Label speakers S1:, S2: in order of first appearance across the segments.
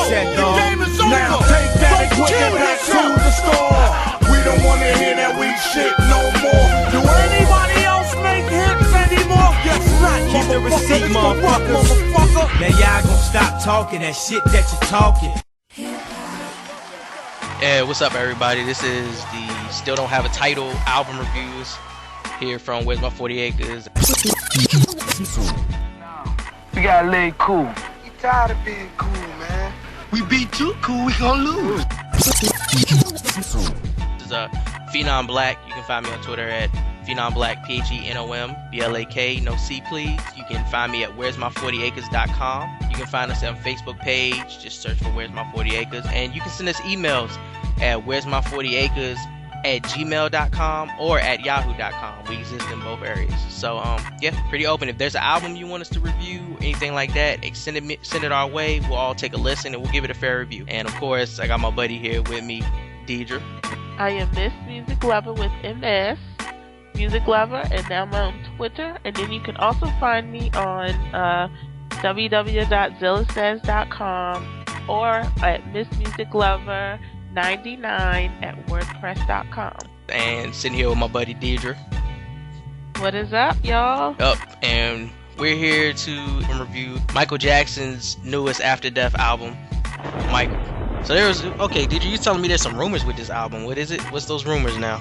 S1: said, dog.
S2: Now take that and put it back to the store. We don't wanna hear that weak shit no more. Do anybody else make hits anymore? Yes, not.
S1: Keep the receipt, motherfuckers. Man, y'all gonna stop talking that shit that you're talking.
S3: Hey, what's up, everybody? This is the Still Don't Have a Title album reviews here from Where's My 40 Acres.
S4: We gotta lay cool.
S5: We tired of being cool, man. We be too cool, we gon' lose.
S3: This is Phenom Black. You can find me on Twitter at Phenom Black, PHENOM, no C, please. You can find me at where'smy40acres.com. You can find us on Facebook page. Just search for Where's My 40 Acres. And you can send us emails at where'smy40acres@gmail.com or at yahoo.com. We exist in both areas. So, yeah, pretty open. If there's an album you want us to review, anything like that, send it our way. We'll all take a listen and we'll give it a fair review. And, of course, I got my buddy here with me, Deidre.
S6: I am Miss Music Lover with MS, Music Lover, and now I'm on Twitter. And then you can also find me on www.zillasays.com or at MissMusicLover99 at WordPress.com.
S3: And sitting here with my buddy, Deidre.
S6: What is up, y'all?
S3: And we're here to review Michael Jackson's newest After Death album, Michael. So Deidre, you telling me there's some rumors with this album. What is it? What's those rumors now?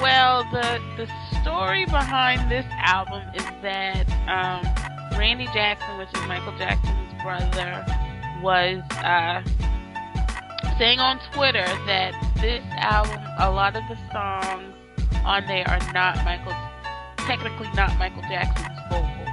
S6: Well, the story behind this album is that Randy Jackson, which is Michael Jackson's brother, was saying on Twitter that this album, a lot of the songs on there are technically not Michael Jackson's vocals.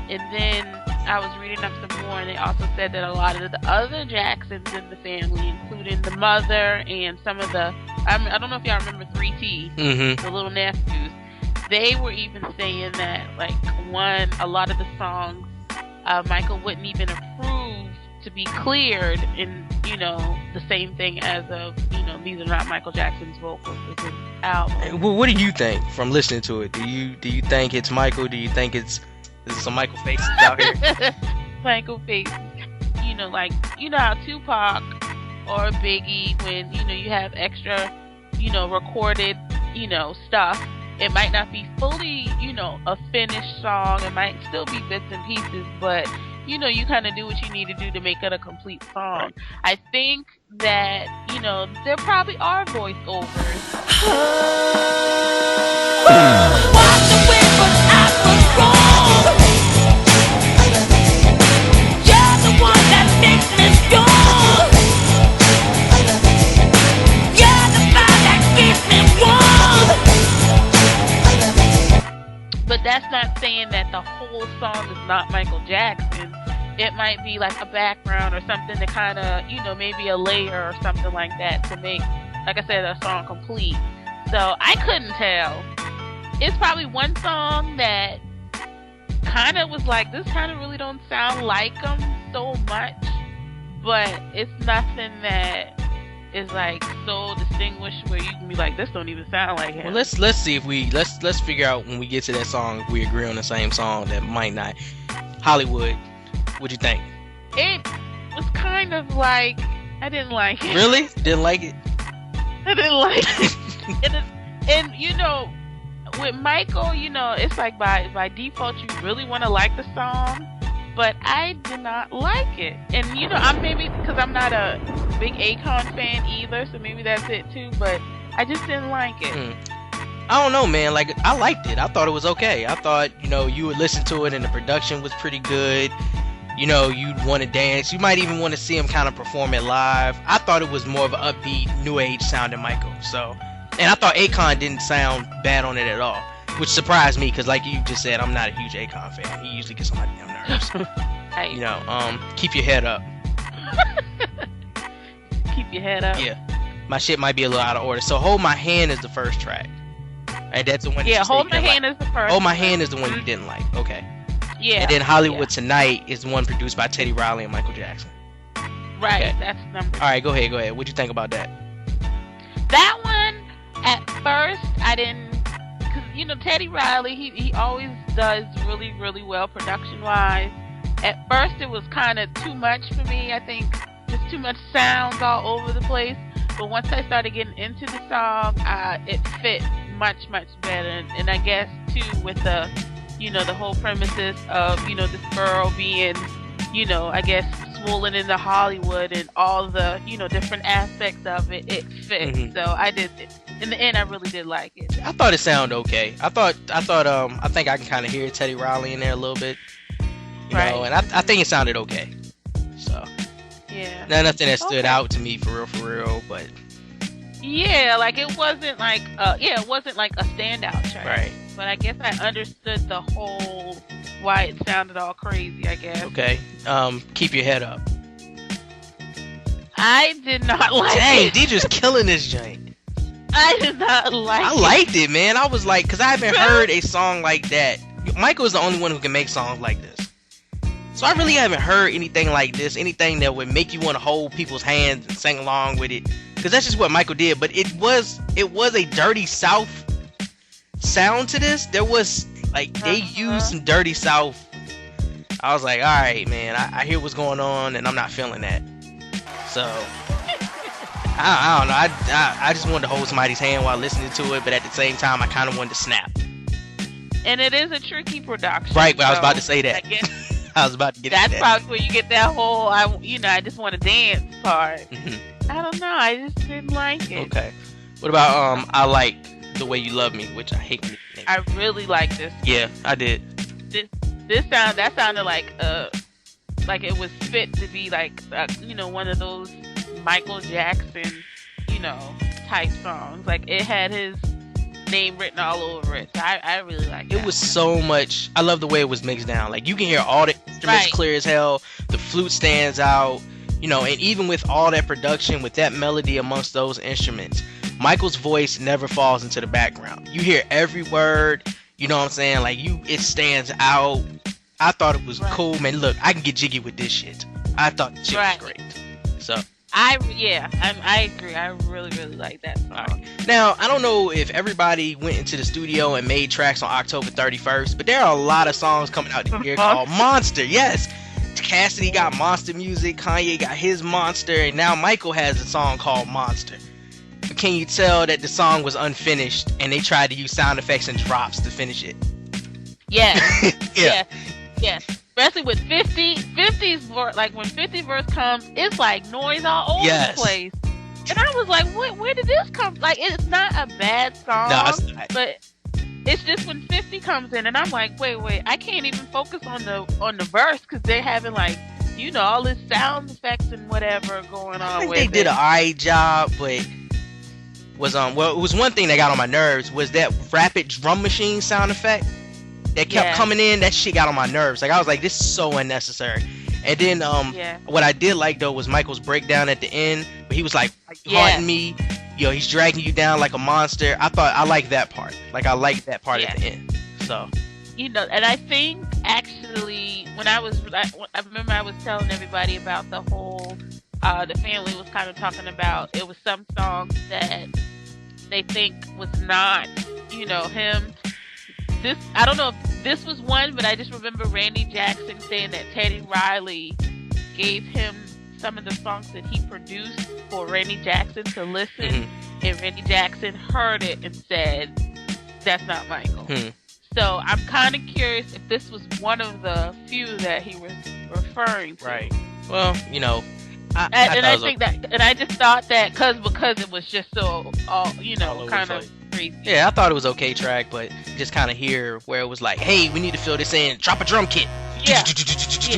S6: And then I was reading up some more, and they also said that a lot of the other Jacksons in the family, including the mother and some of the, I don't know if y'all remember 3T, the little nephews, they were even saying that, like, a lot of the songs, Michael wouldn't even approve to be cleared in, the same thing as these are not Michael Jackson's vocals. It's his album.
S3: Well, what do you think from listening to it? Do you think it's Michael? Do you think it's some Michael faces out here?
S6: Michael faces. How Tupac or Biggie, when you have extra, recorded, stuff. It might not be fully, a finished song. It might still be bits and pieces, but you kind of do what you need to do to make it a complete song. I think that, there probably are voiceovers.
S7: Walked away, but I was wrong. You're the one that makes me strong. You're the fire that keeps me warm.
S6: But that's not saying that the whole song is not Michael Jackson. It might be like a background or something to kind of, maybe a layer or something like that to make, like I said, a song complete. So I couldn't tell. It's probably one song that kind of was like, this kind of really don't sound like him so much, but it's nothing that is like so distinguished where you can be like, this don't even sound like him.
S3: Well, let's see if let's figure out when we get to that song if we agree on the same song that might not. Hollywood, what'd you think?
S6: It was kind of like, I didn't like it.
S3: Really? Didn't like it?
S6: I didn't like it. And with Michael, it's like by default you really want to like the song, but I did not like it. And I'm maybe because I'm not a big Akon fan either, so maybe that's it too, but I just didn't like it.
S3: I don't know, man. Like, I liked it. I thought it was okay. I thought, you would listen to it and the production was pretty good. You'd want to dance. You might even want to see him kind of perform it live. I thought it was more of an upbeat, new age sounding Michael. So, and I thought Akon didn't sound bad on it at all, which surprised me because, like you just said, I'm not a huge Akon fan. He usually gets on my damn nerves. Keep your head up.
S6: Keep your head up.
S3: Yeah, my shit might be a little out of order. So, Hold My Hand is the first track. And that's the one.
S6: Yeah, Hold My Hand is the first.
S3: Hold My Hand is the one you didn't like. Okay.
S6: Yeah.
S3: And then Hollywood Tonight is the one produced by Teddy Riley and Michael Jackson.
S6: Right,
S3: okay.
S6: That's number 2.
S3: All right, go ahead. What'd you think about that?
S6: That one, at first, I didn't, because Teddy Riley, he always does really, really well production-wise. at first it was kind of too much for me. I think just too much sounds all over the place. But once I started getting into the song, it fit much better. And I guess too with the, the whole premises of, this girl being, I guess swollen into Hollywood and all the, different aspects of it, it fit.
S3: Mhm.
S6: So I did. In the end, I really did like it.
S3: I thought it sounded okay. I think I can kind of hear Teddy Riley in there a little bit. You know, and I think it sounded okay. So.
S6: Yeah.
S3: Nothing that stood out to me for real, but
S6: yeah, like it wasn't like it wasn't like a standout track.
S3: right.
S6: But I guess I understood the whole why it sounded all crazy, I guess.
S3: Okay. Keep your head up.
S6: I did not like
S3: Dang,
S6: it.
S3: DJ's killing this joint.
S6: I did not like it.
S3: I liked it, man. I was like, cause I haven't heard a song like that. Michael is the only one who can make songs like this. So I really haven't heard anything like this, anything that would make you want to hold people's hands and sing along with it. Cause that's just what Michael did. But it was a Dirty South sound to this. There was like they used some Dirty South. I was like, all right, man, I hear what's going on, and I'm not feeling that. So I don't know. I just wanted to hold somebody's hand while listening to it, but at the same time, I kind of wanted to snap.
S6: And it is a tricky production.
S3: Right, but I was
S6: so
S3: about to say that.
S6: I guess
S3: I was about to get
S6: that's
S3: into that.
S6: probably where you get that whole I just want to dance part.
S3: Mhm.
S6: I don't know. I just didn't like it.
S3: Okay. What about I Like the Way You Love Me, which I hate. When you
S6: I really like this.
S3: yeah, I did.
S6: That sounded like it was fit to be like one of those Michael Jackson type songs. Like it had his name written all over it. So I really like
S3: It was so much. I love the way it was mixed down. Like you can hear all the instruments clear as hell. The flute stands out. And even with all that production, with that melody amongst those instruments, Michael's voice never falls into the background. You hear every word. You know what I'm saying? Like it stands out. I thought it was cool, man. Look, I can get jiggy with this shit. I thought the shit was great. So
S6: I agree. I really like that song.
S3: right. Now, I don't know if everybody went into the studio and made tracks on October 31st, but there are a lot of songs coming out this year called Monster. Yes. Cassidy got Monster music, Kanye got his Monster, and now Michael has a song called Monster. But can you tell that the song was unfinished and they tried to use sound effects and drops to finish it?
S6: Yeah.
S3: Yeah.
S6: Yeah. Especially with 50's verse, like when 50 verse comes, it's like noise all over the place. And I was like, where did this come? Like, it's not a bad song,
S3: No, it's not.
S6: but it's just when 50 comes in, and I'm like, wait, I can't even focus on the verse because they're having like, all this sound effects and whatever going on.
S3: I think
S6: with
S3: they did
S6: it.
S3: an alright job, but was it was one thing that got on my nerves was that rapid drum machine sound effect that kept coming in. That shit got on my nerves. Like I was like, this is so unnecessary. And then what I did like though was Michael's breakdown at the end, where he was like haunting me. He's dragging you down like a monster. I like that part. Like I like that part at the end. So
S6: and I think actually when I remember I was telling everybody about the whole the family was kind of talking about it was some songs that they think was not him. I don't know if this was one, but I just remember Randy Jackson saying that Teddy Riley gave him some of the songs that he produced for Randy Jackson to listen, and Randy Jackson heard it and said, "That's not Michael." So I'm kind of curious if this was one of the few that he was referring to.
S3: Right. Well,
S6: I just thought that because it was just so kind of crazy.
S3: Yeah, I thought it was okay track, but just kind of hear where it was like, hey, we need to fill this in, drop a drum kit.
S6: Yeah.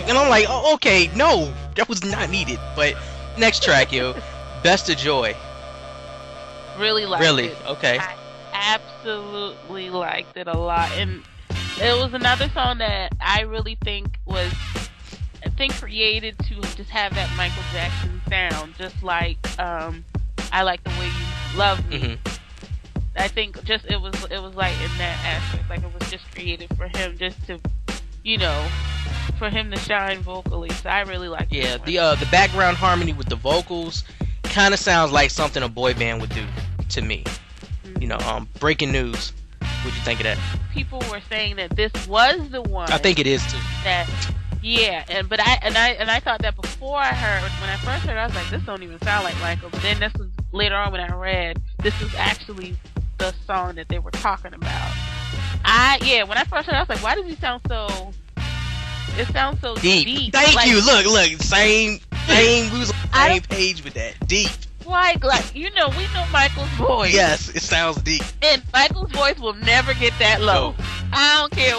S3: And I'm like, oh, okay, no, that was not needed. But next track, Best of Joy.
S6: Really liked it.
S3: Okay.
S6: I absolutely liked it a lot, and it was another song that I really think was created to just have that Michael Jackson sound, just like I Like the Way You Love Me. I think just it was like in that aspect, like it was just created for him, just to for him to shine vocally. So I really like it.
S3: Yeah, the background harmony with the vocals kind of sounds like something a boy band would do to me. Breaking news. What'd you think of that?
S6: People were saying that this was the one.
S3: I think it is too.
S6: That Yeah, but I thought that before I heard, when I first heard it, I was like, this don't even sound like Michael. But then this was later on when I read, this was actually the song that they were talking about. When I first heard it, I was like, why does he sound so? It sounds so deep.
S3: Thank
S6: like,
S3: you. Look, same. We was on the same page with that. Deep.
S6: Like we know Michael's voice.
S3: Yes, it sounds deep.
S6: And Michael's voice will never get that low.
S3: No.
S6: I don't care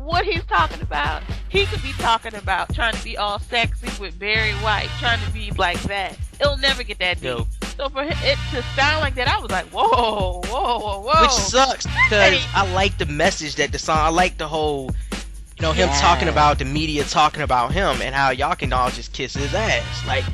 S6: what he's talking about. He could be talking about trying to be all sexy with Barry White, trying to be like that. It'll never get that deep.
S3: No.
S6: So for it to sound like that, I was like, whoa.
S3: Which sucks because I like the message that the song. I like the whole, him talking about the media talking about him and how y'all can all just kiss his ass. Like,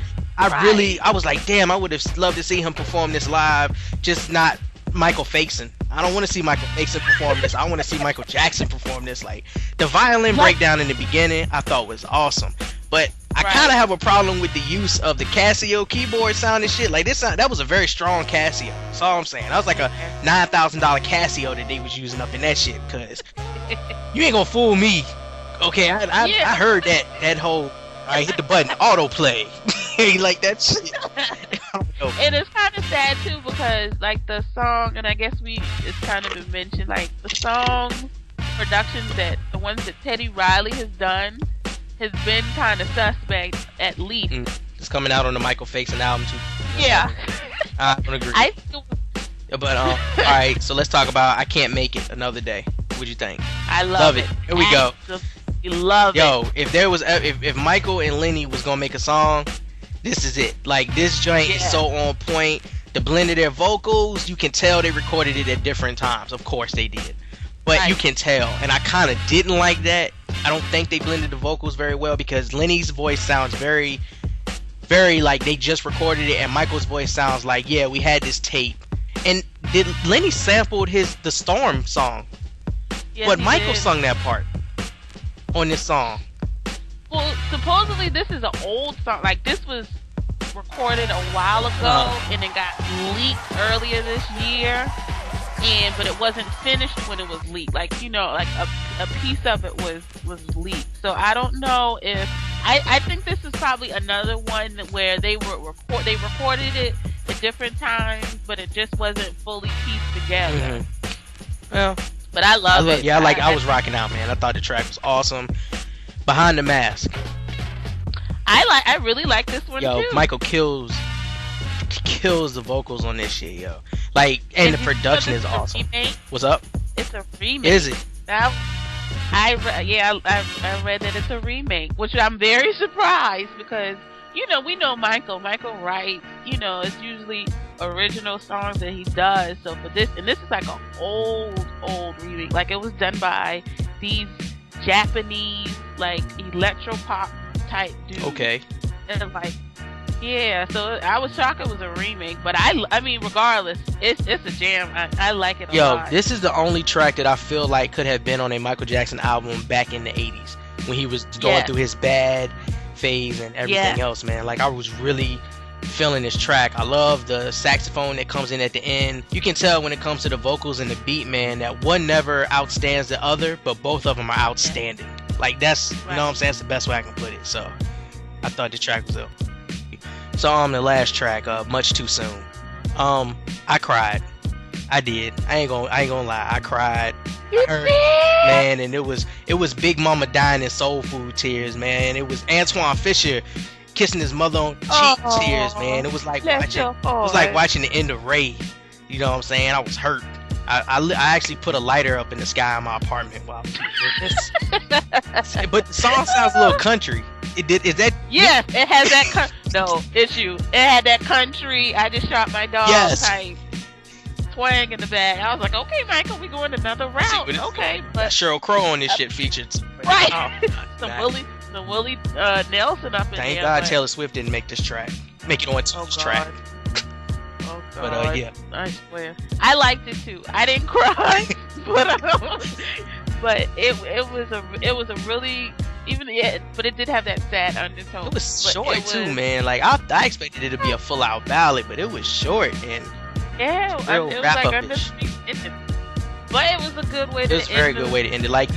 S3: I was like, damn, I would have loved to see him perform this live, just not Michael Faison. I don't want to see Michael Faison perform this. I want to see Michael Jackson perform this. Like, the violin breakdown in the beginning, I thought was awesome. But I kind of have a problem with the use of the Casio keyboard sound and shit. Like, that was a very strong Casio. That's all I'm saying. That was like a $9,000 Casio that they was using up in that shit. Cause you ain't gonna fool me. Okay, I heard that whole. Alright, hit the button, autoplay. Like that shit.
S6: And it's kind of sad too because like the song, and I guess it's kind of been mentioned, like the song productions that the ones that Teddy Riley has done has been kind of suspect at least.
S3: It's coming out on the Michael Faison album too.
S6: Yeah.
S3: I don't agree. But alright, so let's talk about I Can't Make It Another Day. What'd you think?
S6: I love it.
S3: Here we go.
S6: You love
S3: it. If there was if Michael and Lenny was gonna make a song, this is it. Like, this joint is so on point. The blend of their vocals, you can tell they recorded it at different times. Of course they did, but you can tell. And I kind of didn't like that. I don't think they blended the vocals very well because Lenny's voice sounds very, very like they just recorded it, and Michael's voice sounds like, yeah, we had this tape. And did Lenny sampled the Storm song?
S6: Yes,
S3: but Michael sung that part on this song.
S6: Well, supposedly this is an old song. Like, this was recorded a while ago, and it got leaked earlier this year. But it wasn't finished when it was leaked. Like, like a piece of it was leaked. So I don't know if I think this is probably another one where they recorded it at different times, but it just wasn't fully pieced together.
S3: Well,
S6: but I love it.
S3: Yeah, I was rocking out, man. I thought the track was awesome. Behind the Mask.
S6: I really like this one too.
S3: Michael kills the vocals on this shit, yo. Like, and the production is awesome. What's up?
S6: It's a remake.
S3: Is it?
S6: I read that it's a remake, which I'm very surprised because we know Michael writes, it's usually original songs that he does. So for this, and this is like an old remake. Like, it was done by these Japanese like electro pop type dudes.
S3: Okay.
S6: And like, yeah, so I was shocked it was a remake, but I mean, regardless, it's a jam. I like it a lot.
S3: Yo, this is the only track that I feel like could have been on a Michael Jackson album back in the 80s when he was going through his bad phase and everything else, man. Like, I was really feeling this track. I love the saxophone that comes in at the end. You can tell when it comes to the vocals and the beat, man, that one never outstands the other, but both of them are outstanding. Like, that's, you know what I'm saying? That's the best way I can put it. So, I thought the track was ill. So, the last track, Much Too Soon. I cried. I did. I ain't gonna lie. I cried. Man, and it was Big Mama dying in soul food tears, man. It was Antoine Fisher kissing his mother on the cheek tears, man. It was like watching the end of Ray. You know what I'm saying? I was hurt. I actually put a lighter up in the sky in my apartment while I was doing this. But the song sounds a little country. Is that?
S6: Yes, it has that. No, it's you. It had that country. I just shot my dog type twang in the back. I was like, okay, Michael, we going another route. Okay, but
S3: Sheryl Crow on this shit featured.
S6: Right. Some Willie Nelson up in there.
S3: Thank God Taylor Swift didn't make this track. Make it onto this track.
S6: Oh God. But yeah, I swear, I liked it too. I didn't cry, but it was a really but it did have that sad undertone.
S3: It was short too, man. Like, I expected it to be a full out ballad, but it was short and
S6: it was like under 3 minutes. But it was a good way to end.
S3: It was a very good way to end it. Like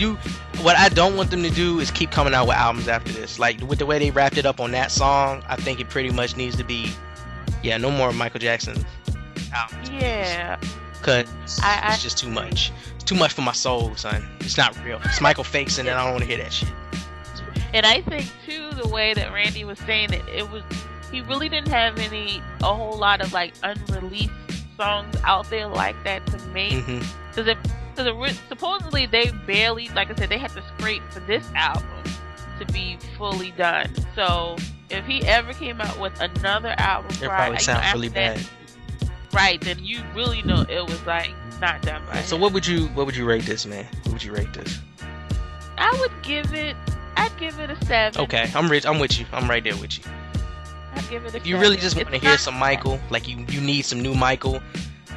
S3: what I don't want them to do is keep coming out with albums after this. Like with the way they wrapped it up on that song, I think it pretty much needs to be, no more Michael Jackson albums.
S6: Yeah.
S3: Cause it's just too much. It's too much for my soul, son. It's not real. It's Michael fakes and I don't want to hear that shit.
S6: And I think too, the way that Randy was saying it was, he really didn't have a whole lot of like unreleased songs out there like that to make. Because supposedly they barely, like I said, they had to scrape for this album to be fully done. So if he ever came out with another album,
S3: it probably sounds really bad.
S6: Right, then you really know it was like not done by him.
S3: So what would you rate this, man? What would you rate this?
S6: I'd give it a 7.
S3: Okay, I'm with you. I'm right there with you.
S6: I'd give it a 7.
S3: If you really just want to hear some Michael, like you need some new Michael,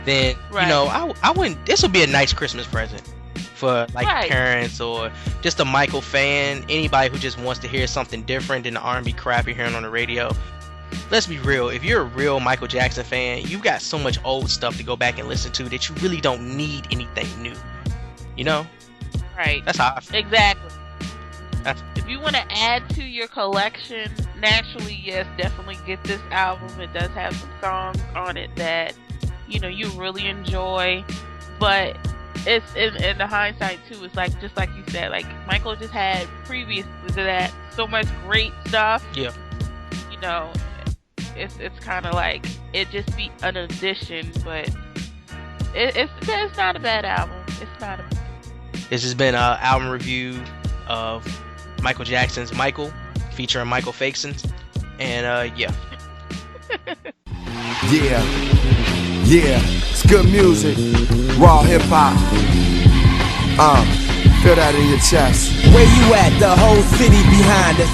S3: then I wouldn't. This would be a nice Christmas present for like parents or just a Michael fan, anybody who just wants to hear something different than the R&B crap you're hearing on the radio. Let's be real. If you're a real Michael Jackson fan, you've got so much old stuff to go back and listen to that you really don't need anything new. You know?
S6: Right.
S3: That's how I feel.
S6: Exactly. If you want to add to your collection, naturally, yes, definitely get this album. It does have some songs on it that, you really enjoy. But it's in the hindsight too, it's like, just like you said, like Michael just had previous to that so much great stuff.
S3: Yeah.
S6: It's kind of like it just be an addition, but it's not a bad album. It's not a.
S3: This has been an album review of Michael Jackson's Michael, featuring Michael Fakeson, and yeah,
S8: it's good music, raw hip hop. Feel that in your chest.
S9: Where you at? The whole city behind us.